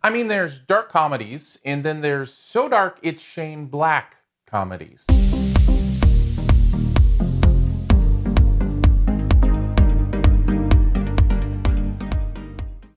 I mean, there's dark comedies, and then there's so dark it's Shane Black comedies.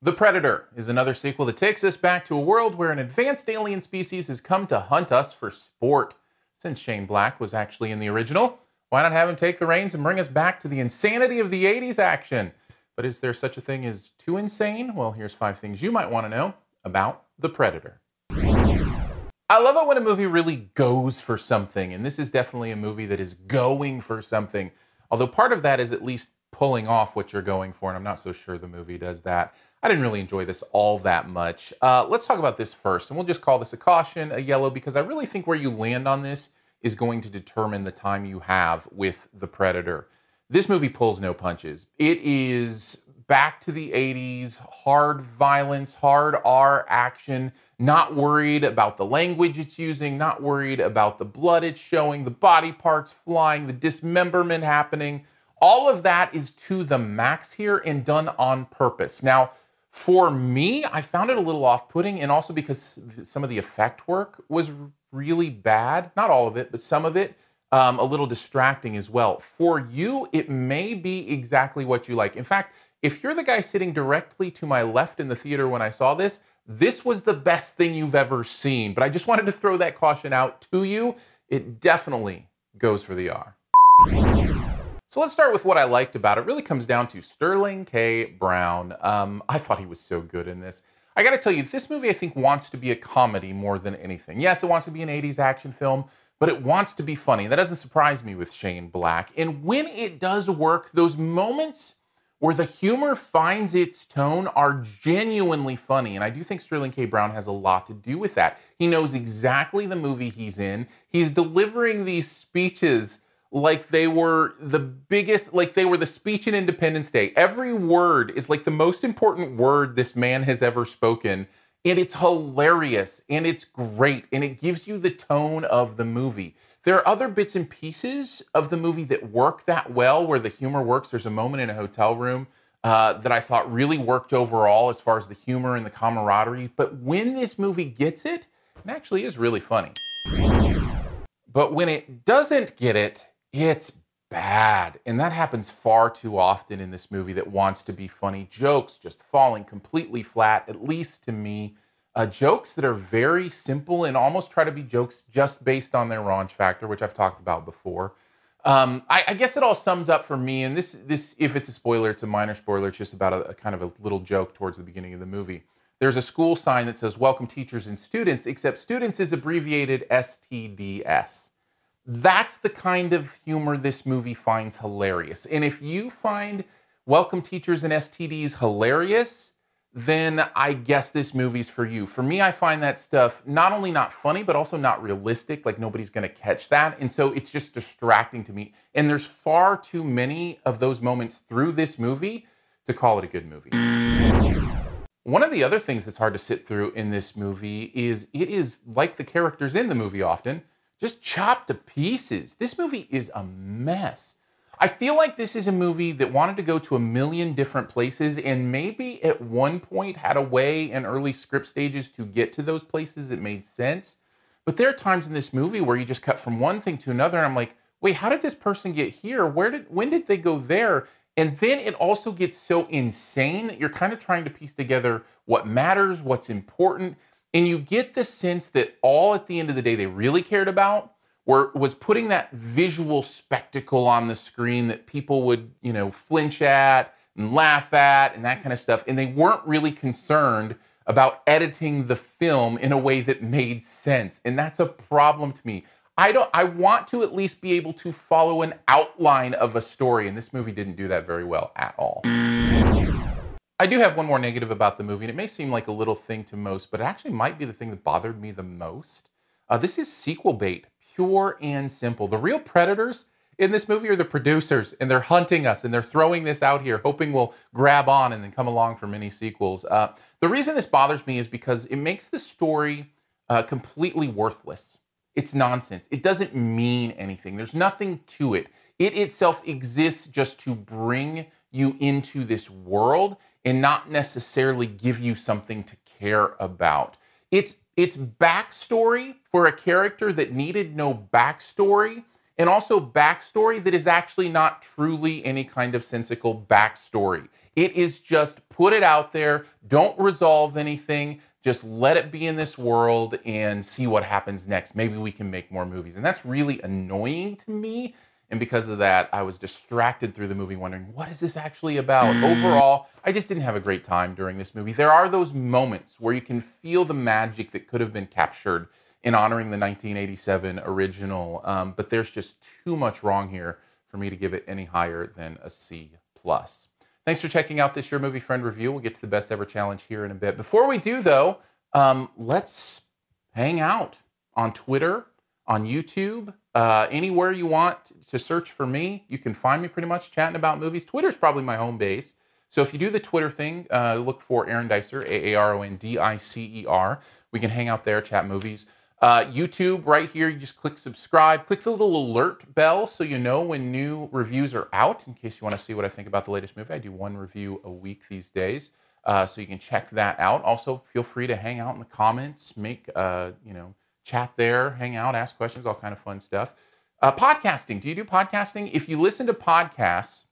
The Predator is another sequel that takes us back to a world where an advanced alien species has come to hunt us for sport. Since Shane Black was actually in the original, why not have him take the reins and bring us back to the insanity of the 80s action? But is there such a thing as too insane? Well, here's 5 things you might want to know about The Predator. I love it when a movie really goes for something, and this is definitely a movie that is going for something. Although part of that is at least pulling off what you're going for, and I'm not so sure the movie does that. I didn't really enjoy this all that much. Let's talk about this first, and we'll just call this a caution, a yellow, because I really think where you land on this is going to determine the time you have with The Predator. This movie pulls no punches. It is back to the 80s, hard violence, hard R action, not worried about the language it's using, not worried about the blood it's showing, the body parts flying, the dismemberment happening. All of that is to the max here and done on purpose. Now, for me, I found it a little off-putting, and also because some of the effect work was really bad. Not all of it, but some of it, a little distracting as well. For you, it may be exactly what you like. In fact, if you're the guy sitting directly to my left in the theater when I saw this, this was the best thing you've ever seen. But I just wanted to throw that caution out to you. It definitely goes for the R. So let's start with what I liked about it. It really comes down to Sterling K. Brown. I thought he was so good in this. I gotta tell you, this movie I think wants to be a comedy more than anything. Yes, it wants to be an 80s action film, but it wants to be funny. That doesn't surprise me with Shane Black. And when it does work, those moments where the humor finds its tone are genuinely funny. And I do think Sterling K. Brown has a lot to do with that. He knows exactly the movie he's in. He's delivering these speeches like they were the biggest, like they were the speech in Independence Day. Every word is like the most important word this man has ever spoken. And it's hilarious, and it's great, and it gives you the tone of the movie. There are other bits and pieces of the movie that work that well, where the humor works. There's a moment in a hotel room that I thought really worked overall as far as the humor and the camaraderie. But when this movie gets it, it actually is really funny. But when it doesn't get it, it's bad. And that happens far too often in this movie that wants to be funny. Jokes just falling completely flat, at least to me. Jokes that are very simple and almost try to be jokes just based on their raunch factor, which I've talked about before. I guess it all sums up for me, and this, if it's a spoiler, it's a minor spoiler. It's just about a kind of a little joke towards the beginning of the movie. There's a school sign that says, "Welcome teachers and students," except students is abbreviated STDS. That's the kind of humor this movie finds hilarious. And if you find Welcome Teachers and STDs hilarious, then I guess this movie's for you. For me, I find that stuff not only not funny, but also not realistic. Like nobody's gonna catch that. And so it's just distracting to me. And there's far too many of those moments through this movie to call it a good movie. One of the other things that's hard to sit through in this movie is it is, like the characters in the movie often, just chopped to pieces. This movie is a mess. I feel like this is a movie that wanted to go to a million different places and maybe at one point had a way in early script stages to get to those places that made sense. But there are times in this movie where you just cut from one thing to another and I'm like, wait, how did this person get here? When did they go there? And then it also gets so insane that you're kind of trying to piece together what matters, what's important. And you get the sense that all at the end of the day they really cared about was putting that visual spectacle on the screen that people would, flinch at and laugh at and that kind of stuff. And they weren't really concerned about editing the film in a way that made sense. And that's a problem to me. I want to at least be able to follow an outline of a story. And this movie didn't do that very well at all. I do have one more negative about the movie, and it may seem like a little thing to most, but it actually might be the thing that bothered me the most. This is sequel bait, pure and simple. The real predators in this movie are the producers, and they're hunting us, and they're throwing this out here, hoping we'll grab on and then come along for many sequels. The reason this bothers me is because it makes the story completely worthless. It's nonsense. It doesn't mean anything. There's nothing to it. It itself exists just to bring you into this world and not necessarily give you something to care about. It's backstory for a character that needed no backstory, and also backstory that is actually not truly any kind of sensical backstory. It is just put it out there, don't resolve anything, just let it be in this world and see what happens next. Maybe we can make more movies. And that's really annoying to me. And because of that, I was distracted through the movie wondering, what is this actually about? Overall, I just didn't have a great time during this movie. There are those moments where you can feel the magic that could have been captured in honoring the 1987 original, but there's just too much wrong here for me to give it any higher than a C+. Thanks for checking out this Your Movie Friend review. We'll get to the best ever challenge here in a bit. Before we do, though, let's hang out on Twitter, on YouTube, anywhere you want to search for me. You can find me pretty much chatting about movies. Twitter's probably my home base. So if you do the Twitter thing, look for Aaron Dicer, Aarondicer. We can hang out there, chat movies. YouTube, right here, you just click subscribe. Click the little alert bell so you know when new reviews are out, in case you want to see what I think about the latest movie. I do one review a week these days, so you can check that out. Also, feel free to hang out in the comments, chat there, hang out, ask questions, all kind of fun stuff. Podcasting. Do you do podcasting? If you listen to podcasts,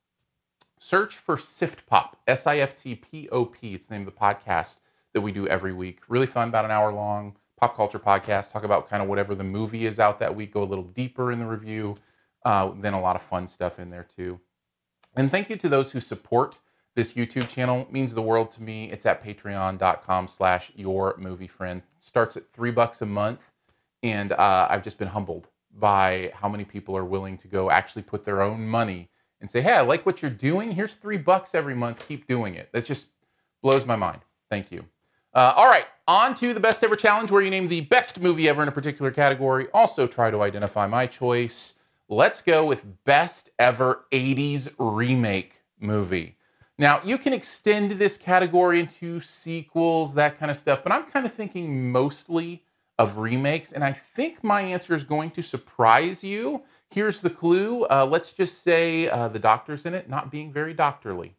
search for SiftPop, SiftPop. It's the name of the podcast that we do every week. Really fun, about an hour long pop culture podcast. Talk about kind of whatever the movie is out that week, go a little deeper in the review, then a lot of fun stuff in there too. And thank you to those who support this YouTube channel. It means the world to me. It's at patreon.com/yourmoviefriend. Starts at $3 a month. And I've just been humbled by how many people are willing to go actually put their own money and say, hey, I like what you're doing. Here's $3 every month. Keep doing it. That just blows my mind. Thank you. All right, on to the best ever challenge, where you name the best movie ever in a particular category. Also try to identify my choice. Let's go with best ever 80s remake movie. Now, you can extend this category into sequels, that kind of stuff, but I'm kind of thinking mostly of remakes, and I think my answer is going to surprise you. Here's the clue. Let's just say the doctor's in it, not being very doctorly.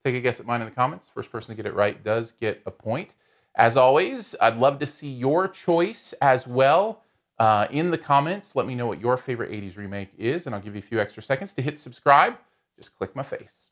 Take a guess at mine in the comments. First person to get it right does get a point. As always, I'd love to see your choice as well in the comments. Let me know what your favorite 80s remake is, and I'll give you a few extra seconds to hit subscribe. Just click my face.